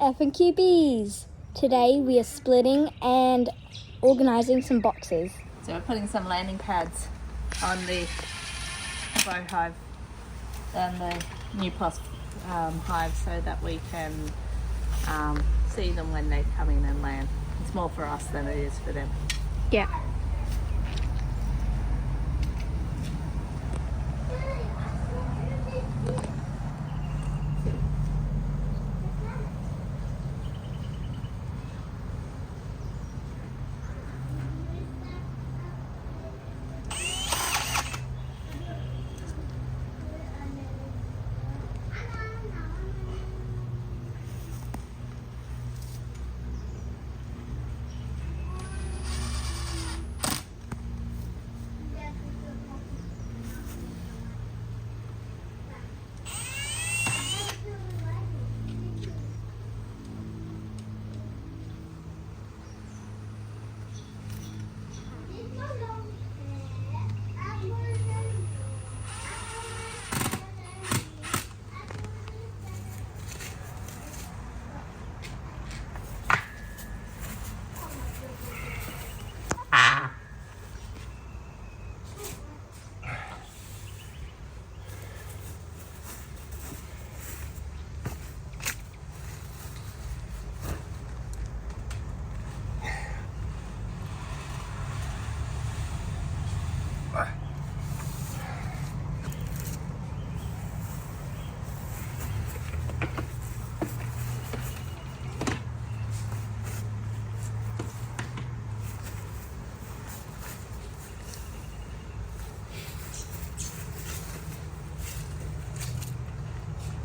F&Q Bees. Today we are splitting and organising some boxes. So we're putting some landing pads on the bow hive and the Nuplas hive so that we can see them when they come in and land. It's more for us than it is for them. Yeah.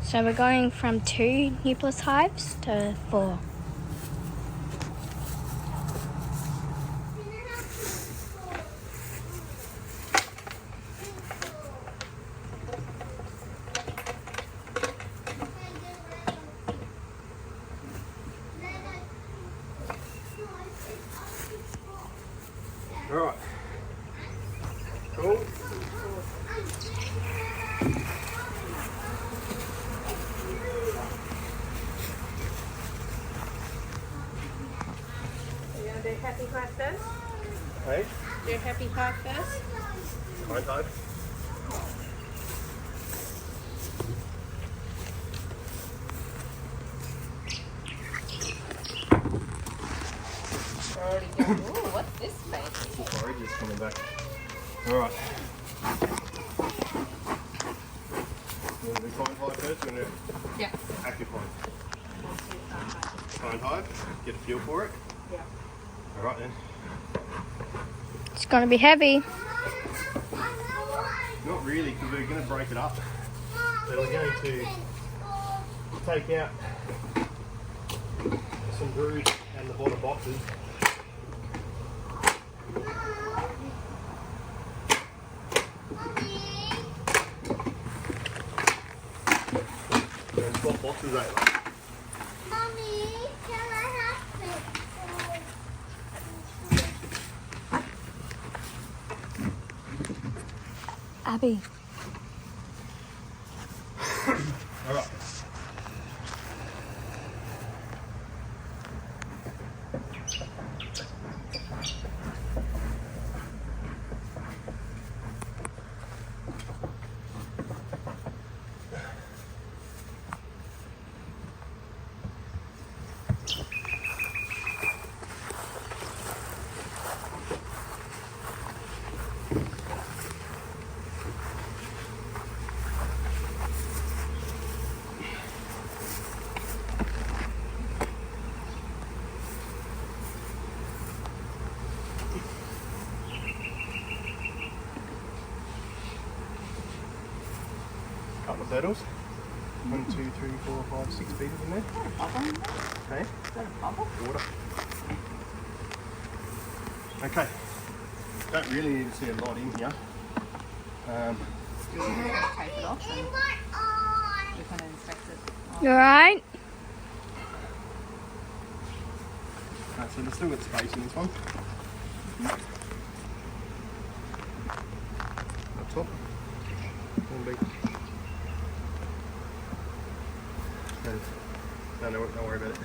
So we're going from 2 Nuplas hives to 4. All right. Cool. Do happy hive first? Hey, Do happy hive first? kind hive. We're already going, ooh, what's this space? Sorry, just coming back. All right. You want to do kind hive first? You want to do Yeah. active hive? Kind hive. Get a feel for it. Yeah. All right then. It's going to be heavy. Not really, because we're going to break it up. So we're going to take out some brood and the bottom boxes. And swap boxes over. Abby. All right. Couple of hurdles. 1, 2, 3, 4, 5, 6 beetles in there. Is that a bubble in there? Okay. Is that a bubble? Water. Okay. Don't really need to see a lot in here. We're going to take it off and we're going to inspect it. You alright? Okay, so there's still got space in this one. Up top. One big. So No, don't worry about it.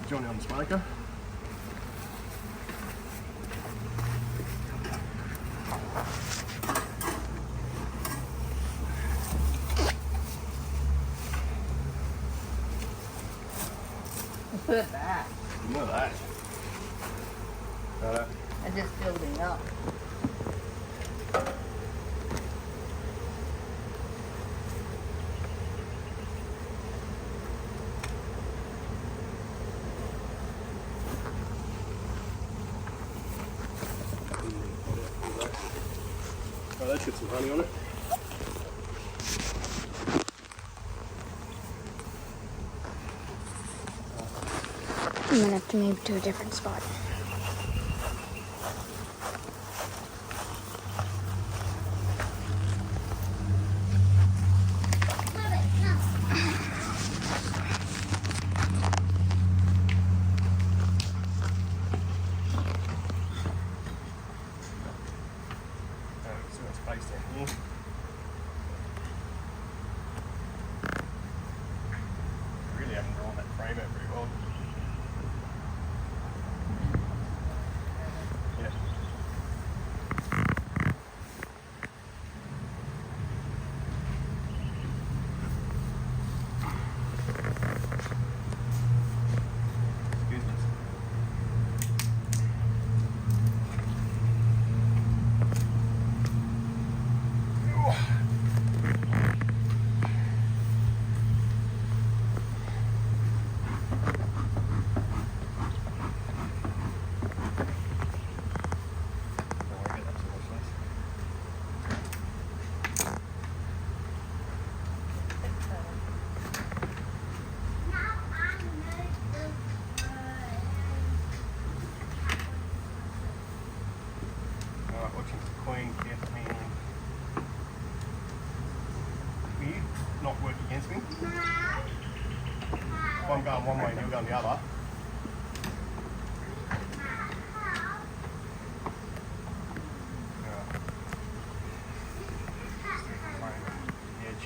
Johnny on the smoker. Look at that. Look at that. They're just building up. Oh, that's got some honey on it. I'm gonna have to move to a different spot. So it's placed down here. Really haven't drawn that frame out very well. Yeah. Excuse me. Alright, watching the queen, careful handling. Will you not work against me? If I'm going one way and you're going the other. Alright. Frame, the edge.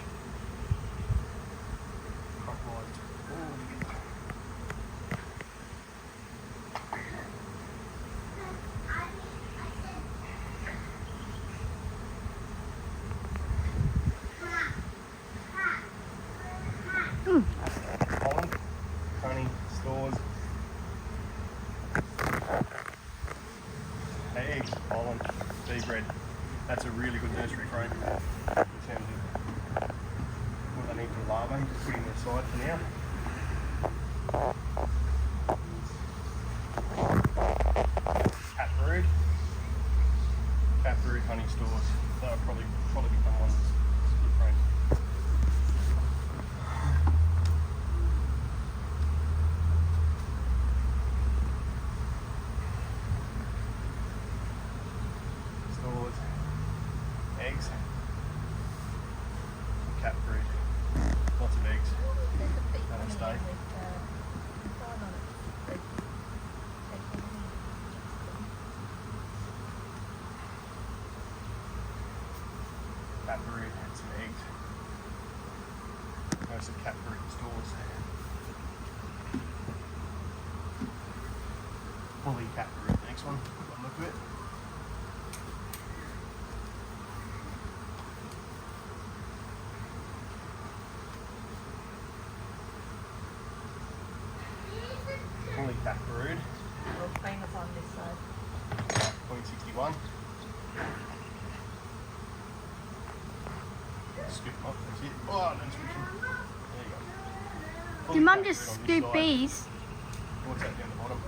Clockwise. Pollen, honey, stores, eggs, pollen, bee bread. That's a really good nursery frame in terms of what they need for larvae. Just putting them aside for now. Cat brood, honey stores. That'll probably become one of the split frames. Stores, eggs, cat brood, lots of eggs. That'll stay. Cat brood and some eggs. There's some cat brood stores. Fully cat brood. Next one. One look at it. Fully cat brood. We'll clean us on this side. 0.61. Scoop them up, that's it. Oh, don't switch them. There you go. Fully Did Mum cat just brood on this scoop side. bees? What's that down the bottom?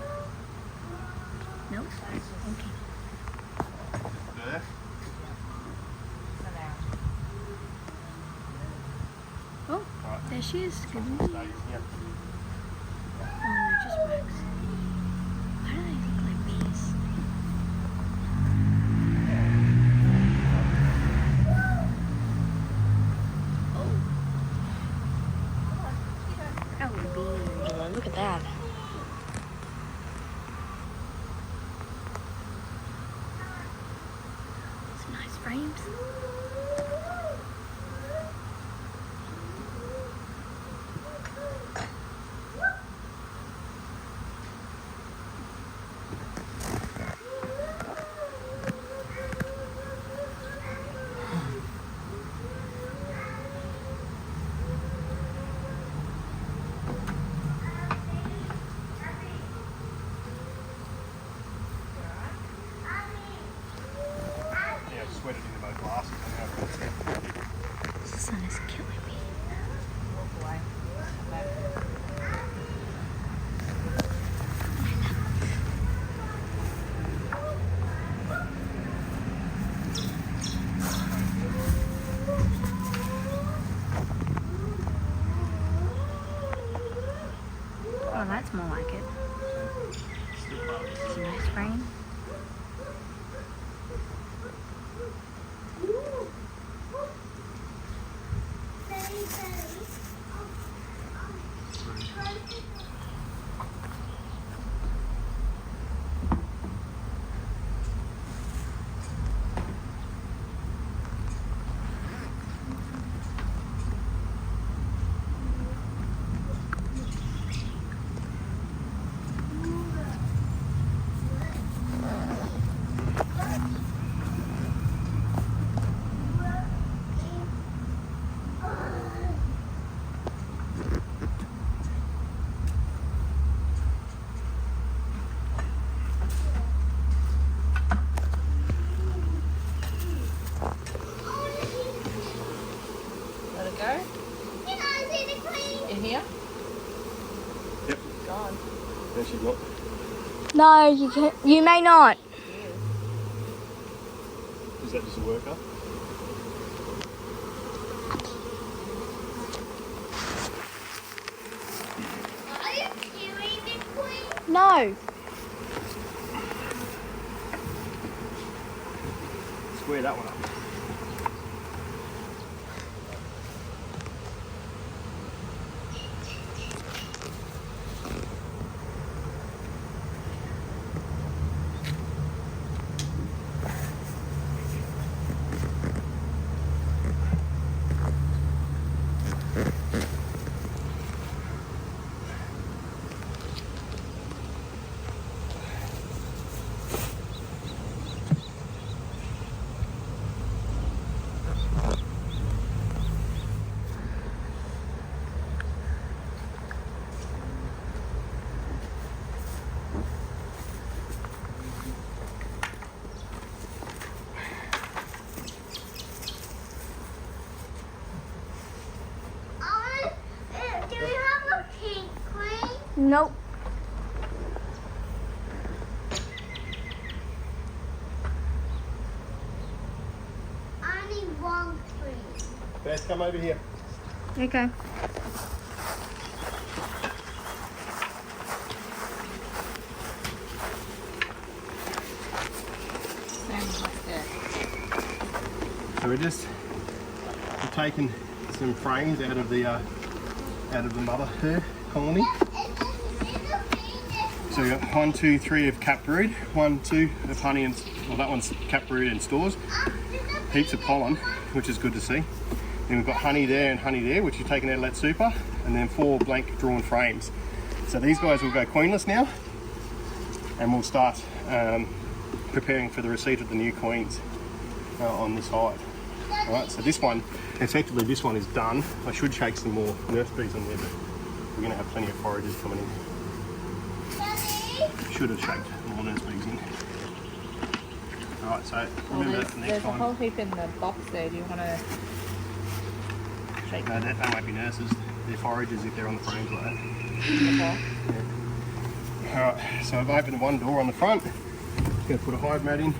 Nope. Okay. Beth. And out. Oh, Right. there she is. Scooping Stays bees. here. Oh, no, just wax. Why do they look like bees? Oh, bee. Look at that. Some nice frames. No, you can. You may not. Is that just a worker? Are you kidding me, Queen? No. Square that one up. Do you have a pink Queen? Nope. I need one Queen. Beth, come over here. Okay. So we're taking some frames out of the mother here colony. So we've got 1, 2, 3 of capped brood, 1, 2 of honey, and well, that one's capped brood in stores. Heaps of pollen, which is good to see. Then we've got honey there and honey there, which we've taken out of that super, and then 4 blank drawn frames. So these guys will go queenless now, and we'll start preparing for the receipt of the new queens on this hive. Alright, so this one, effectively this one is done. I should shake some more nurse bees on there, but we're going to have plenty of foragers coming in. Should have shaked more nurse bees in. Alright, so remember the next there's time. a whole heap in the box there. Do you want to shake No, that won't be nurses. They're foragers if they're on the frames like that. the box? Alright, so I've opened one door on the front. Going to put a hive mat in.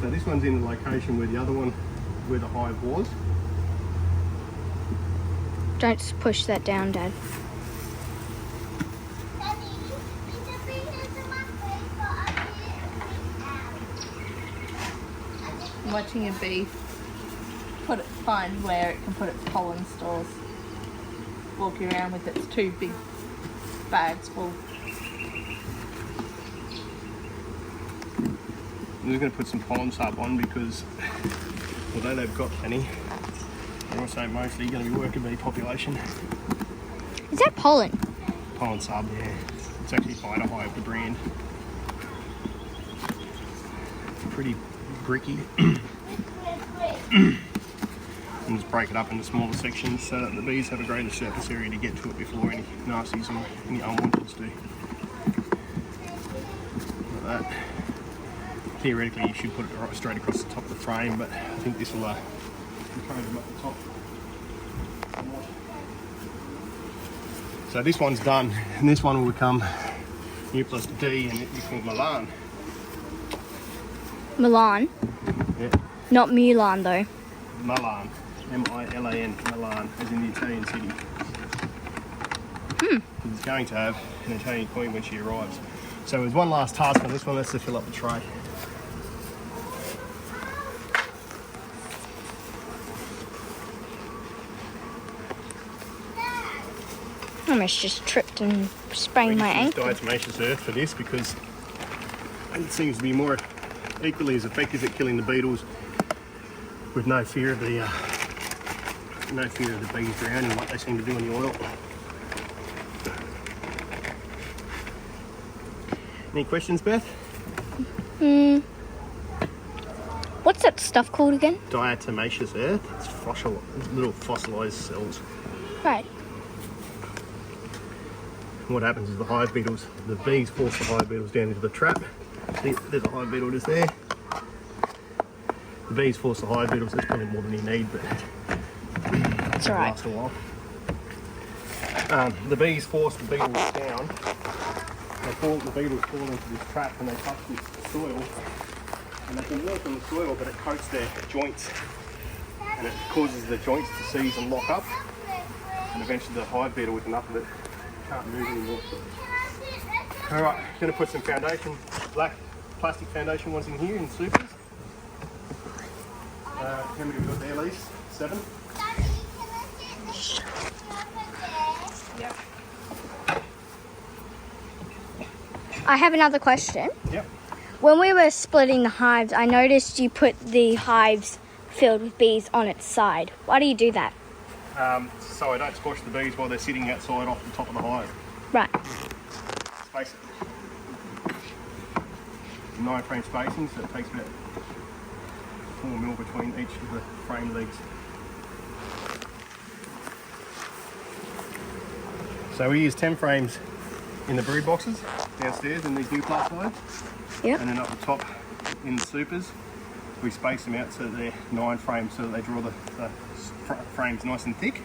So this one's in the location where the other one, where the hive was. Don't push that down, Dad. Daddy, is the bee into my face, but I can't I'm watching a bee find where it can put its pollen stores. Walking around with its 2 big bags full. I'm just going to put some pollen sap on because although they've got plenty, they're also mostly going to be worker bee population. Is that pollen? Pollen sub, yeah. It's actually Fighter Hive, the brand. Pretty bricky. And just break it up into smaller sections so that the bees have a greater surface area to get to it before any nasties or any unwanteds do. Like that. Theoretically you should put it right straight across the top of the frame, but I think this will encourage them up the top. So this one's done, and this one will become Nuplas D, and it will be called Milan. Milan. Yeah, Not Mulan, though. Milan. M-I-L-A-N, Milan, as in the Italian city. It's going to have an Italian queen when she arrives. So there's one last task on this one, that's to fill up the tray. Almost just tripped and sprained my ankle. Diatomaceous earth for this because it seems to be more equally as effective at killing the beetles with no fear of the bees drowning like they seem to do in the oil. Any questions, Beth? What's that stuff called again? Diatomaceous earth. It's little fossilized cells. Right. What happens is the hive beetles, the bees force the hive beetles down into the trap. See, there's a hive beetle just there. The bees force the hive beetles, that's probably more than you need, but It's alright. lasts a while. the bees force the beetles down. The beetles fall into this trap and they touch this soil. And they can walk on the soil, but it coats their joints. And it causes the joints to seize and lock up. And eventually the hive beetle with enough of it can't move anymore. Alright, going to put some foundation, black plastic foundation ones in here in supers. How many have we got there, Lise? 7? Yep. I have another question. Yep. When we were splitting the hives, I noticed you put the hives filled with bees on its side. Why do you do that? So I don't squash the bees while they're sitting outside off the top of the hive. Right. Space it. 9 frame spacing, so it takes about 4 mil between each of the frame legs. So we use 10 frames in the brood boxes downstairs in these Nuplas hives. Yep. And then up the top in the supers, we space them out so that they're 9 frames so that they draw the frames nice and thick.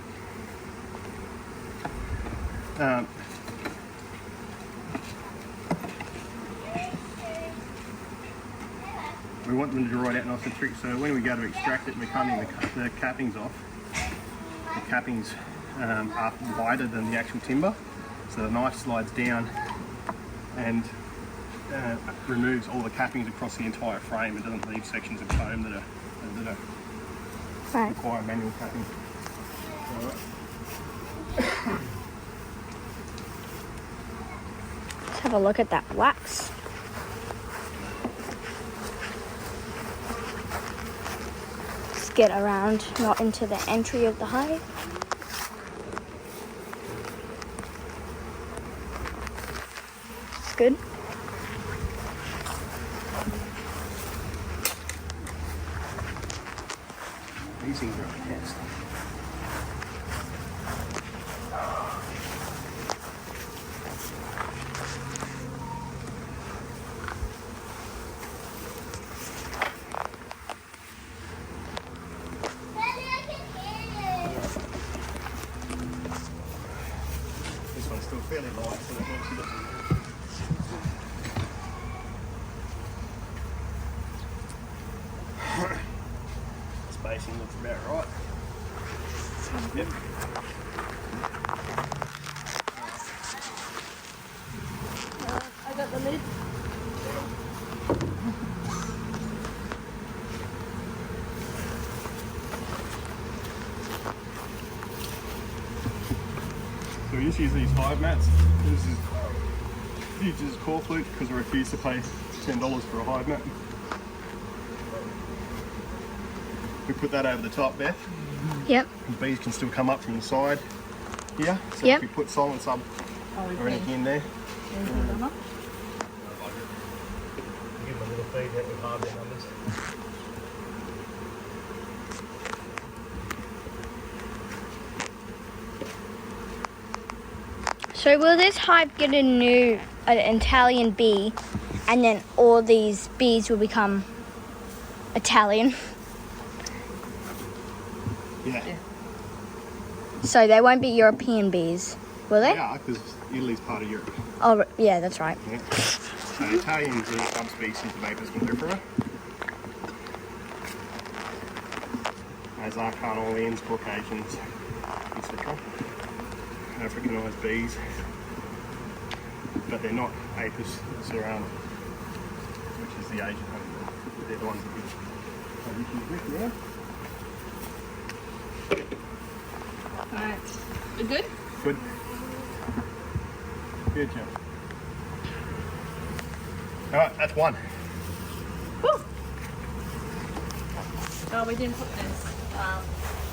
We want them to draw it out nice and thick, so when we go to extract it and we're cutting the cappings off, the cappings are wider than the actual timber, so the knife slides down and removes all the cappings across the entire frame. It doesn't leave sections of comb that Right. require manual cutting. Let's have a look at that wax. Let's get around, not into the entry of the hive. It's good. These things are a test. This one's still fairly light, so that helps you. Spacing looks about right. Yep. I got the lid. So we just use these hive mats. This is Future's core flute because we refuse to pay $10 for a hive mat. We put that over the top, Beth. Yep. The bees can still come up from the side here. So Yep. if we put silent sub or anything in there, give them a little feed that we halve their numbers. So will this hive get an Italian bee, and then all these bees will become Italian? Yeah. So they won't be European bees, will they? Yeah, because Italy's part of Europe. Oh, yeah, that's right. Yeah. So Italians are a subspecies of Apis mellifera. As are Carnolians, Caucasians, etc. Africanized bees. But they're not Apis cerana, which is the Asian honey. They're the ones that we have issues with now. Alright. We good? Good. Good job. Alright, that's one. Woo! Oh, we didn't put this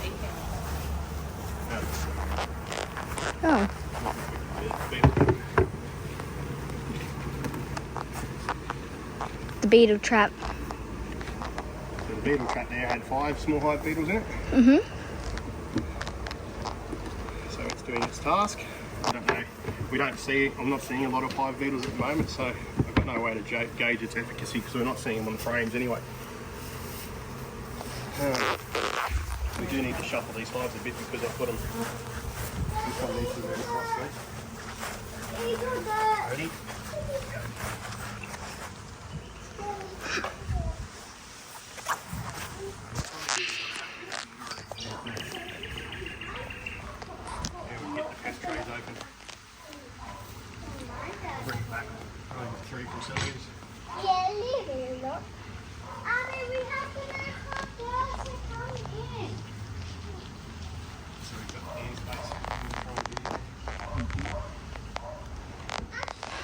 beacon. Oh. The beetle trap. So the beetle trap there had 5 small hive beetles in it. Mm-hmm. So it's doing its task. I don't know. I'm not seeing a lot of hive beetles at the moment, so I've got no way to gauge its efficacy because we're not seeing them on the frames anyway. We do need to shuffle these hives a bit because I've got them one needs to be very quite sweet. Ready? Yeah, we'll get the pest trays open. Bring it back. Probably 3 facilities. Yeah, leave it, look. Abby, we have to let her girls to come in. So we've got the hand space.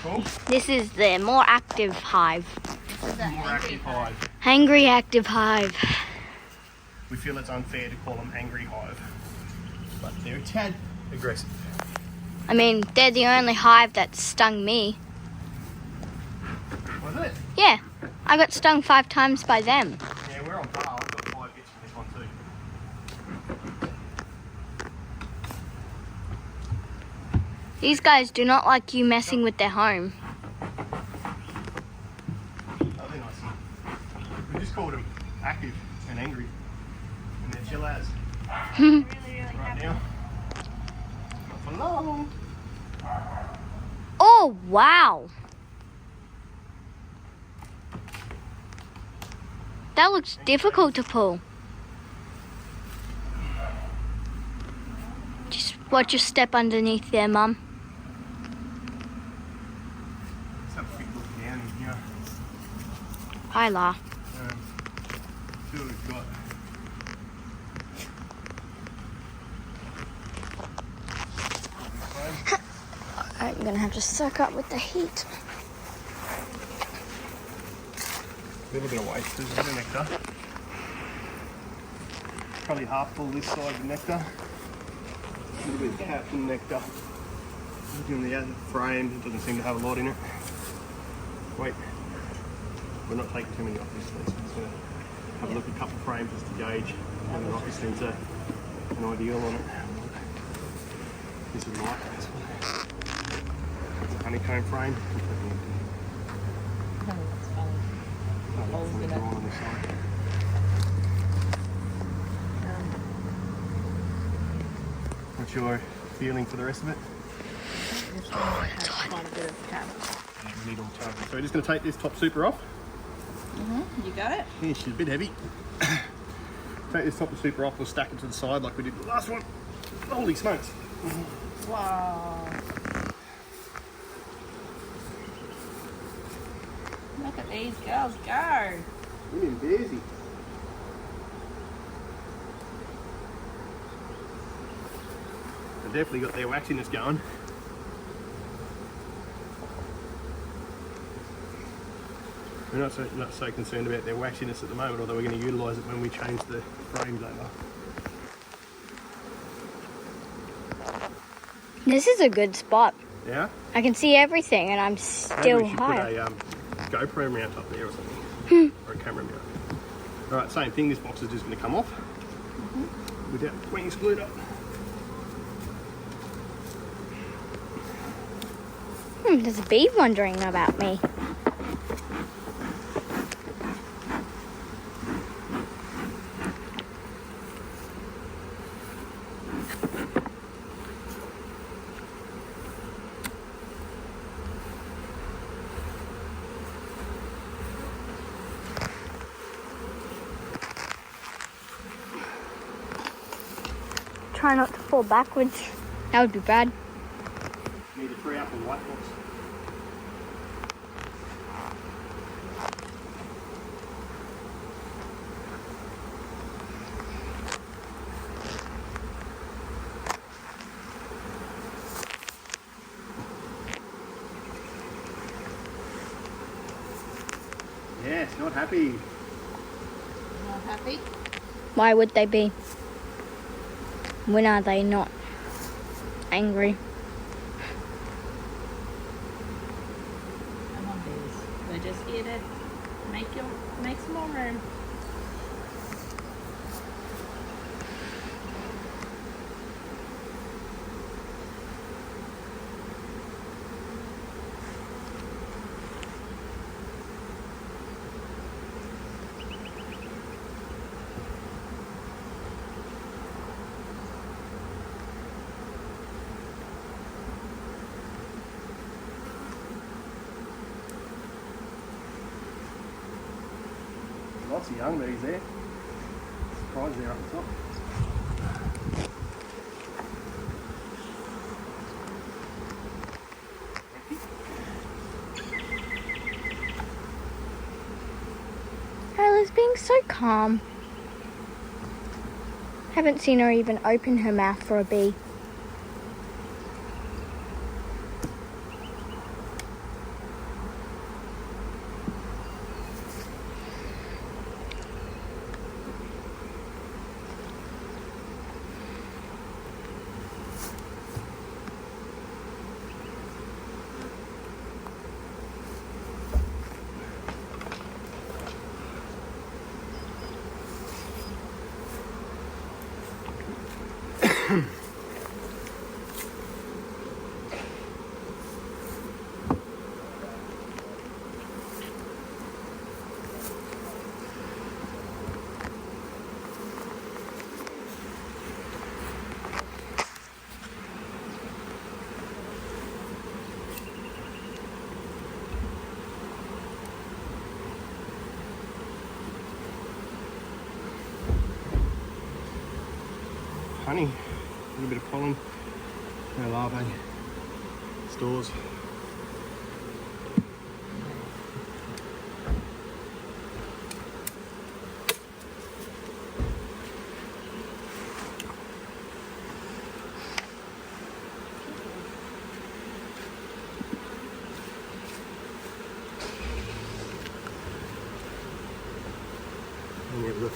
Cool. This is the more active hive. More active hive. Angry active hive. We feel it's unfair to call them angry hive, but they're a tad aggressive. I mean, they're the only hive that stung me. Was it? Yeah, I got stung 5 times by them. Yeah, we're on par. I've got 5 hits from this one too. These guys do not like you messing with their home. Oh, they're nice. We just called them active and angry, and they're chill as. Right now, not for long. Oh, wow. That looks difficult to pull. Just watch your step underneath there, Mum. Let's have a quick look down in here. Hi, La. See what we've got. I'm gonna have to soak up with the heat. A little bit of waste. There's a bit of nectar. Probably half full this side of the nectar. A little bit of cap and nectar. Looking in the other frame, it doesn't seem to have a lot in it. Wait, we're not taking too many off this, so just going to have a look at a couple of frames just to gauge whether or not this thing's an ideal on it. This is light, this one. It's a honeycomb frame. Oh, that's funny. Holes in it. Drawn on the side. What's your feeling for the rest of it? This one might have quite a bit of cap. So we're just going to take this top super off. You got it? Yeah, she's a bit heavy. Take this top super off, we'll stack it to the side like we did the last one. Holy smokes. Wow. Look at these girls go. We're in busy. They've definitely got their waxiness going. We're not so concerned about their waxiness at the moment, although we're going to utilise it when we change the frames over. This is a good spot. Yeah? I can see everything and I'm Maybe still we should higher. put a GoPro mount up there or something. Or a camera mount. Alright, same thing, this box is just going to come off without wings glued up. There's a bee wondering about me. Try not to fall backwards. That would be bad. Need a 3-apple white box. Yes, not happy. Not happy? Why would they be? When are they not angry? Come on, bees. We're just here to make some more room. Lots of young bees there. Surprised they're up the top. Kayla's being so calm. Haven't seen her even open her mouth for a bee. Honey, a little bit of pollen, no larvae, stores. And yeah, look.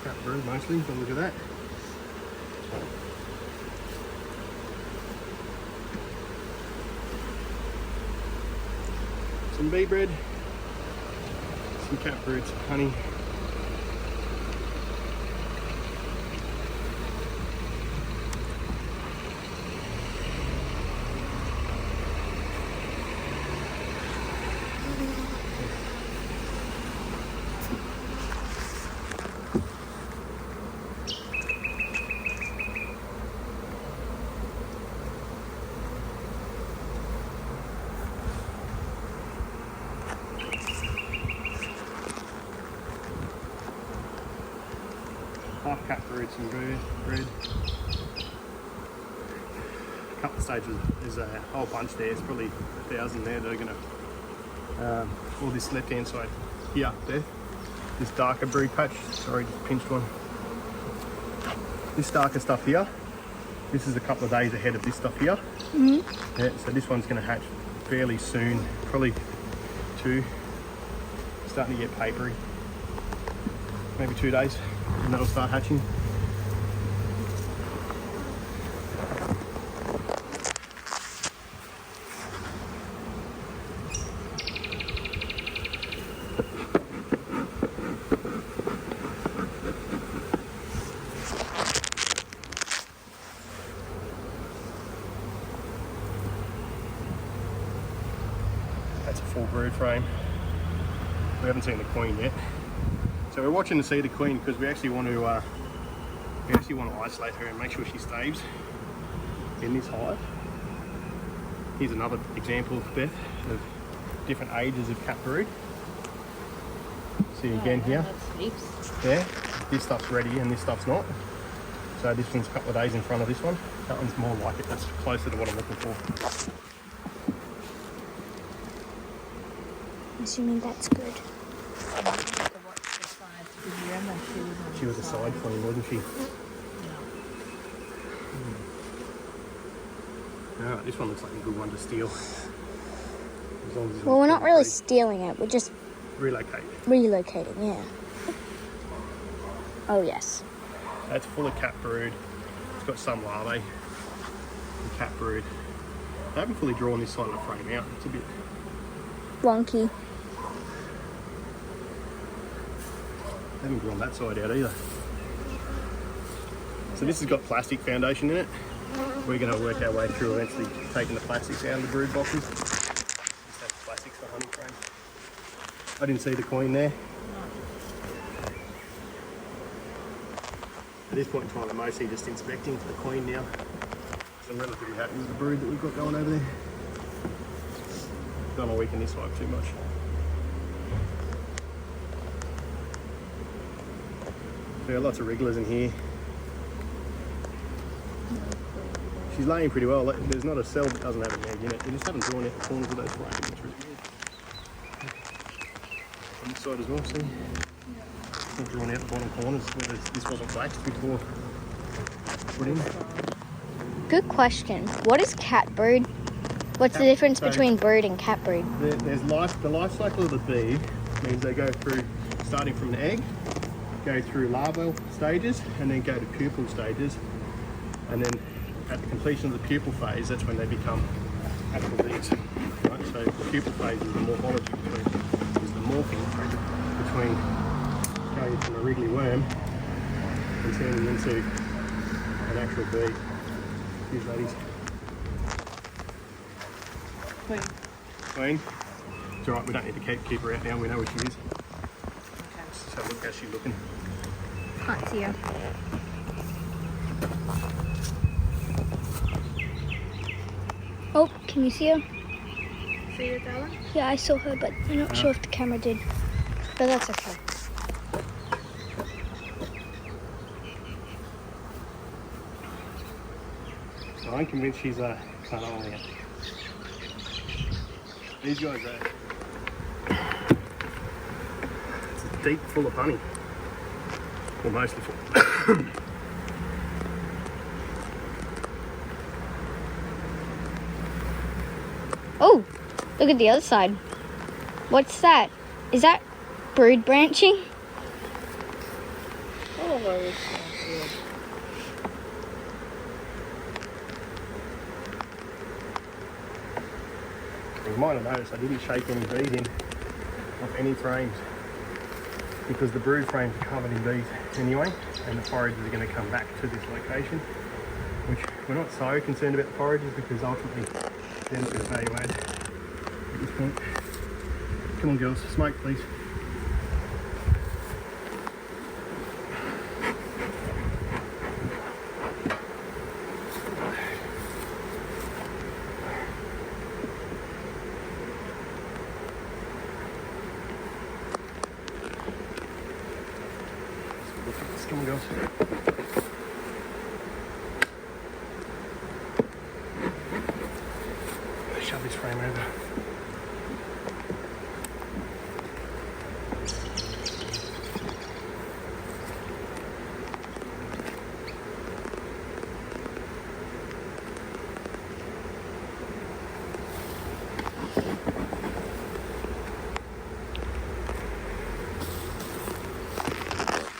Cat brood mostly, but look at that. Some bee bread, some cat brood, some honey. Half cat brood, some bread. A couple of stages, there's a whole bunch there, it's probably 1,000 there that are going to, all this left hand side here, there, this darker brood patch, sorry, just pinched one. This darker stuff here, this is a couple of days ahead of this stuff here. Mm-hmm. Yeah, so this one's going to hatch fairly soon, probably 2, starting to get papery, maybe 2 days. And that'll start hatching. That's a full brood frame. We haven't seen the queen yet. So we're watching to see the queen because we actually want to isolate her and make sure she stays in this hive. Here's another example of Beth of different ages of cat brood. See again here. There, this stuff's ready and this stuff's not. So this one's a couple of days in front of this one. That one's more like it. That's closer to what I'm looking for. Assuming that's good. She was a side queen, wasn't she? Alright, this one looks like a good one to steal. As long as it's Well, we're not really stealing it, we're just relocate. relocating, yeah. Oh, yes. That's full of cat brood. It's got some larvae and cat brood. I haven't fully drawn this side of the frame out. It's a bit Wonky. I haven't drawn that side out either. So this has got plastic foundation in it. We're going to work our way through eventually taking the plastics out of the brood boxes. This has plastics for honey frame. I didn't see the queen there. At this point in time, I'm mostly just inspecting for the queen now. So I'm relatively happy with the brood that we've got going over there. Don't want to weaken this hive too much. There are lots of wrigglers in here. She's laying pretty well. There's not a cell that doesn't have an egg in it. We just haven't drawn out the corners of those frames. It's really good. On this side as well, see? Not drawn out the bottom corners where this wasn't waxed before put in. Good question. What is cat brood? What's the difference between brood and cat brood? There's the life cycle of the bee means they go through, starting from the egg, go through larval stages, and then go to pupal stages, and then at the completion of the pupal phase, that's when they become actual bees. Right? So the pupal phase is the morphology is the morphing between going from a wriggly worm and turning into an actual bee. These ladies. Queen. It's alright, we don't need to keep her out now, we know where she is. Okay. Just have a look how she's looking. Can't see her. Oh, can you see her? See you, darling? Yeah, I saw her, but I'm not sure if the camera did. But that's okay. So I'm convinced she's a canal yet. These guys are... It's deep full of honey. Or mostly full. Oh, look at the other side. What's that? Is that brood branching? Oh, well, this sounds good. You might have noticed I didn't shake any bees in off any frames because the brood frames are covered in bees anyway, and the forages are going to come back to this location, which we're not so concerned about the forages because ultimately they're not going to value add at this point. Come on girls, smoke please. Come on girls. Shove this frame over.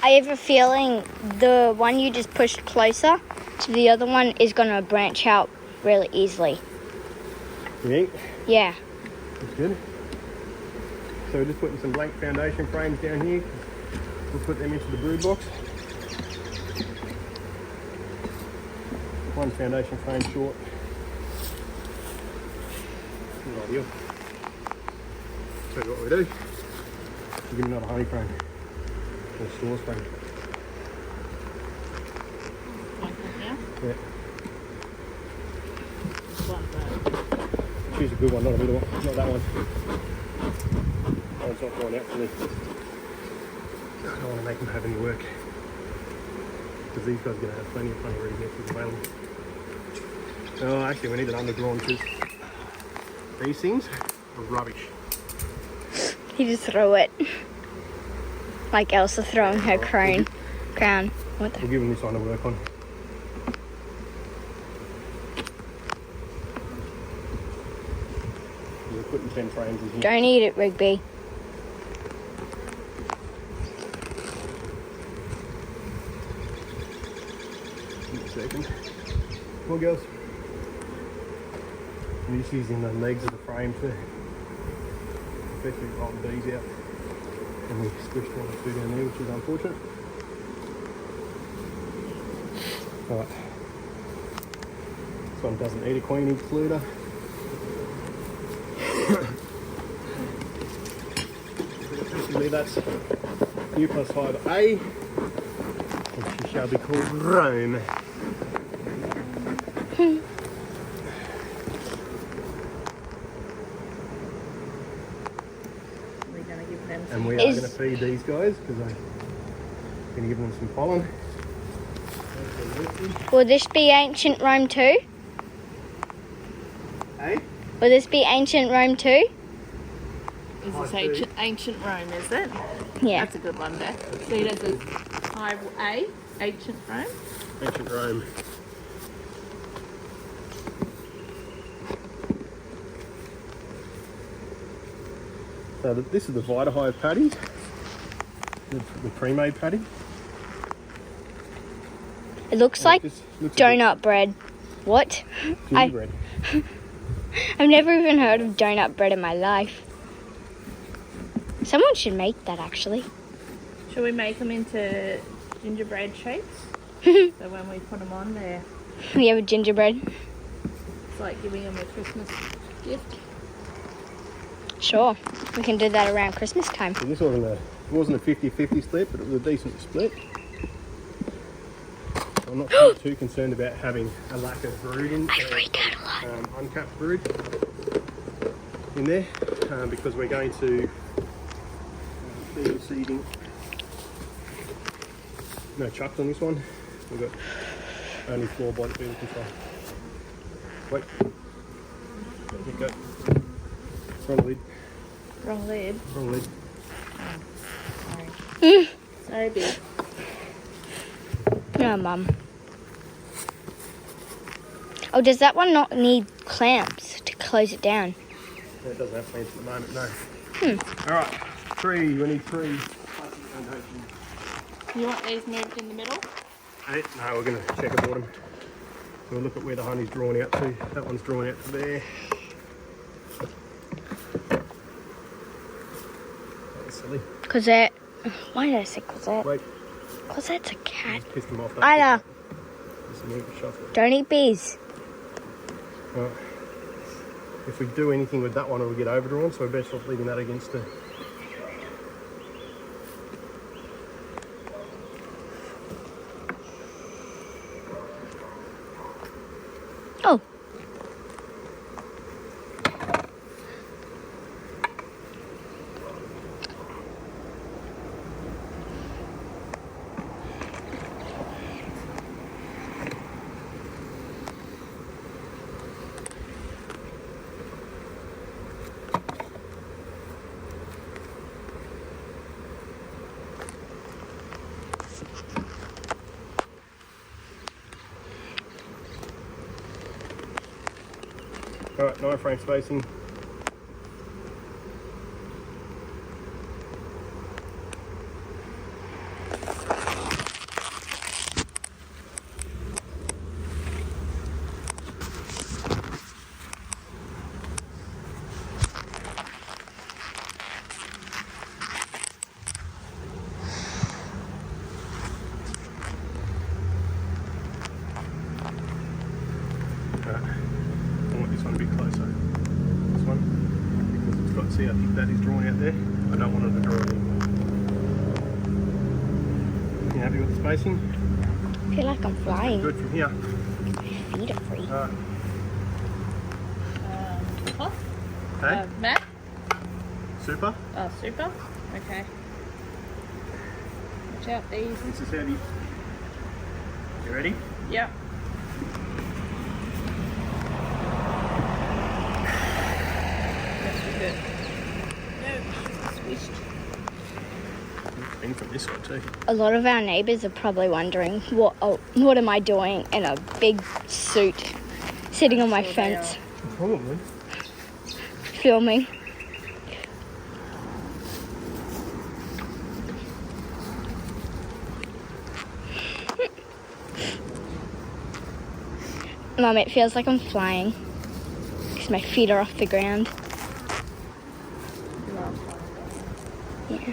I have a feeling the one you just pushed closer to the other one is going to branch out really easily. You think? Yeah. That's good. So we're just putting some blank foundation frames down here. We'll put them into the brood box. One foundation frame short. Not ideal. So what we do, we give another honey frame. Or stores frame. Like that now? Yeah. This one, though. Choose a good one, not a middle one. Not that one. That one's not going out for me. I don't want to make them have any work. Because these guys are going to have plenty of honey ready mixes available. Oh, actually we need it underground because these things are rubbish. He just threw it. Like Elsa throwing her crown. What the? We'll give them this one to work on. We're putting 10 frames in here. Don't eat it, Rigby. Give me a second. Come on, girls. I'm just using the legs of the frame to effectively roll the bees out. And we squished one or two down there, which is unfortunate. Alright. This one doesn't need a queen excluder. Effectively that's Nuplas hive A, and she shall be called Rome. We're going to give them And we are going to feed these guys because Gonna give them some pollen. Will this be ancient Rome too? Hey? Will this be ancient Rome too? Is this ancient Rome, is it? Yeah. That's a good one, Beth. See it as a hive A, ancient Rome. Ancient Rome. So this is the Vita Hive patties, the pre-made patty. It looks like This looks a donut bread. What? bit gingerbread. I've never even heard of donut bread in my life. Someone should make that actually. Shall we make them into gingerbread shapes? So when we put them on there, We have a gingerbread. it's like giving them a Christmas gift. Sure. We can do that around Christmas time. So this wasn't a 50-50 split, but it was a decent split. I'm not too concerned about having a lack of brood in, I freak out a lot. uncapped brood in there, because we're going to feed seeding. No chucks on this one. We've got only floor blight being control. Wait. There you go. Wrong lid. Wrong lid. Wrong lid. Sorry. Sorry, babe. No, Mum. Oh, does that one not need clamps to close it down? No, it doesn't have plants at the moment, no. Alright, we need 3 plastic foundations. You want these moved in the middle? No, we're going to checkerboard them. We'll look at where the honey's drawn out to. That one's drawn out to there. That was silly. Cosette. Why did I say Cosette? Wait, Cosette's a cat. just pissed them off. Ida, Just move it, shuffle it. don't eat bees. Right. If we do anything with that one, it'll get overdrawn, so we're best off leaving that against the... Oh. Alright, 9 frame spacing. I want this one a bit closer. This one, because it's got, see how thick that is drawn out there? I don't want it to draw anymore. You happy with the spacing? I feel like I'm flying. Good from here. My feet are free. Alright. What? Okay, Matt? super. Oh, super. Okay. Watch out, these. This is heavy. You ready? Yep. That's good. No, swished. In from this side too. A lot of our neighbours are probably wondering, what am I doing in a big suit sitting on my Sure they fence Probably. filming? Mum, it feels like I'm flying because my feet are off the ground. Yeah.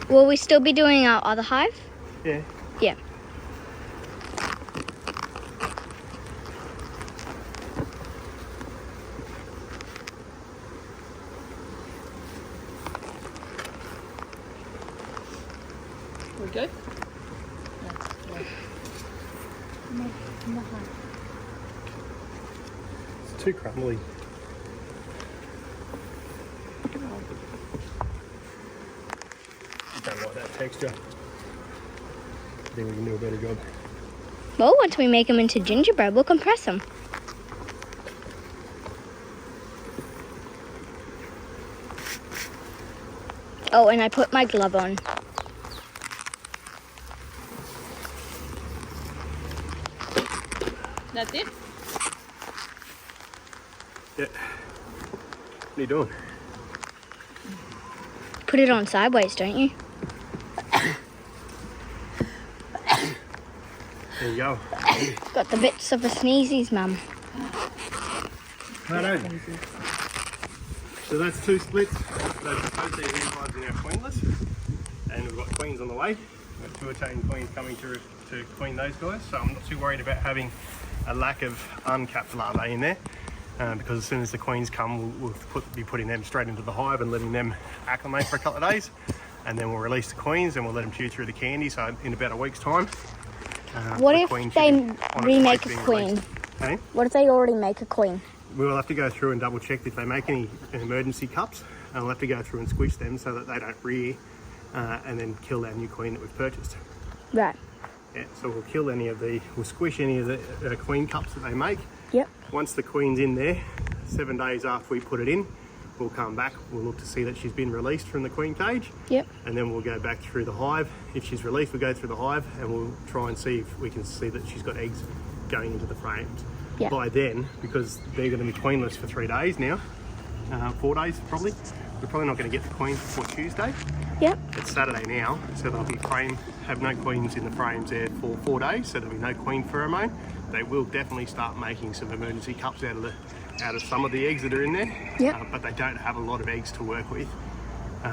Will we still be doing our other hive? Yeah. Yeah. we go? It's too crumbly. Don't like that texture. I think we can do a better job. Well, once we make them into gingerbread, we'll compress them. Oh, and I put my glove on. That's it? Yeah. What are you doing? Put it on sideways, don't you? There you go. Got the bits of the sneezies, Mum. Righto. So that's 2 splits. That's both these hives are now queenless. And we've got queens on the way. We've got 2 Italian queens coming to queen those guys. So I'm not too worried about having a lack of uncapped larvae in there. Because as soon as the queens come, we'll be putting them straight into the hive and letting them acclimate for a couple of days. And then we'll release the queens and we'll let them chew through the candy. So in about a week's time, What the if queen they should be on its way remake to a being queen? released. Okay? What if they already make a queen? We will have to go through and double check if they make any emergency cups, and we'll have to go through and squish them so that they don't rear and then kill our new queen that we've purchased. Right. Yeah, so we'll squish any of the queen cups that they make. Yep. Once the queen's in there, 7 days after we put it in, we'll come back, we'll look to see that she's been released from the queen cage. Yep. And then we'll go back through the hive. If she's released, we'll go through the hive and we'll try and see if we can see that she's got eggs going into the frames. Yeah. By then, because they're going to be queenless for 3 days now, 4 days probably, we're probably not going to get the queens before Tuesday. Yep. It's Saturday now, so there'll be have no queens in the frames there for 4 days, so there'll be no queen pheromone. They will definitely start making some emergency cups out of some of the eggs that are in there. Yep. But they don't have a lot of eggs to work with.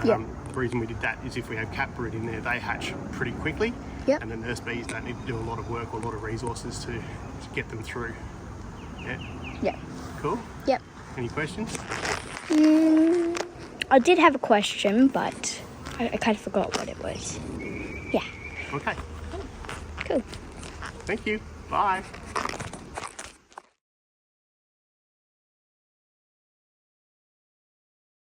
Yep. The reason we did that is if we have cap brood in there, they hatch pretty quickly. Yep. And the nurse bees don't need to do a lot of work or a lot of resources to get them through. Yeah. Yep. Cool. Yep. Any questions? I did have a question, but I kind of forgot what it was. Yeah. Okay. Cool. Thank you. Bye.